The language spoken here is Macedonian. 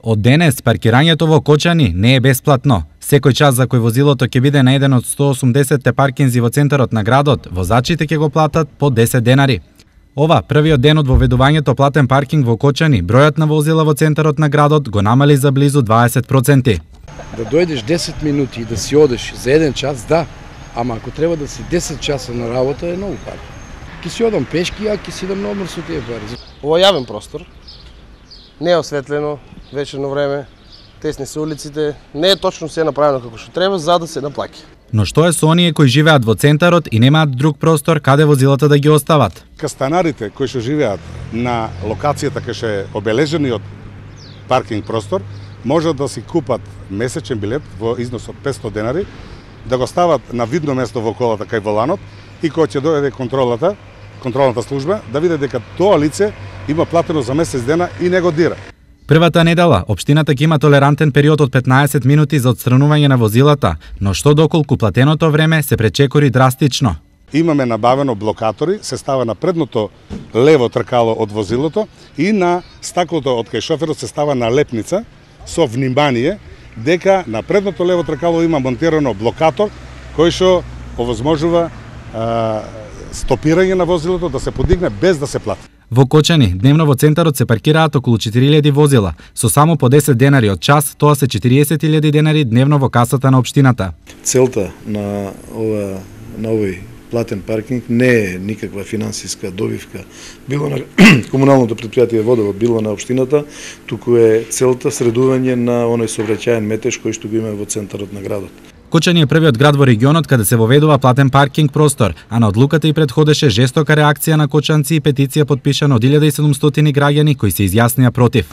Од денес, паркирањето во Кочани не е бесплатно. Секој час за кој возилото ќе биде на еден од 180 паркинзи во центарот на градот, возачите ќе го платат по 10 денари. Ова, првиот ден од воведувањето платен паркинг во Кочани, бројот на возила во центарот на градот го намали за близу 20%. Да дојдеш 10 минути и да си одеш за 1 час, да, ама ако треба да си 10 часа на работа е многу пари. Ке си одам пешки, а ке си идам на одмор со тие пари. Ова е јавен простор, не е осветлено, вечерно време, тесни се улиците, не е точно се направено како што треба за да се наплаќа. Но што е со оние кои живеат во центарот и немаат друг простор каде возилата да ги остават? Станарите кои што живеат на локацијата кај што е обележениот паркинг простор, можат да си купат месечен билет во износ од 500 денари, да го стават на видно место во колата кај воланот и кога ќе дојде контролната служба, да види дека тоа лице има платено за месец дена и не го дира. Првата недела, општината ќе има толерантен период од 15 минути за отстранување на возилата, но што доколку платеното време се пречекори драстично. Имаме набавено блокатори, се става на предното лево тркало од возилото и на стаклото од кај шоферот се става налепница со внимание дека на предното лево тркало има монтирано блокатор кој што овозможува стопирање на возилото да се подигне без да се плати. Во Кочани, дневно во центарот се паркираат околу 4000 возила, со само по 10 денари од час, тоа се 40.000 денари дневно во касата на општината. Целта на овој платен паркинг не е никаква финансиска добивка, било на комуналното претпријатие Водовод, било на општината, туку е целта средување на оној сообраќаен метеж кој што го има во центарот на градот. Кочани е првиот град во регионот каде се воведува платен паркинг простор, а на одлуката и предходеше жестока реакција на кочанци и петиција потпишана од 1700 граѓани кои се изјаснија против.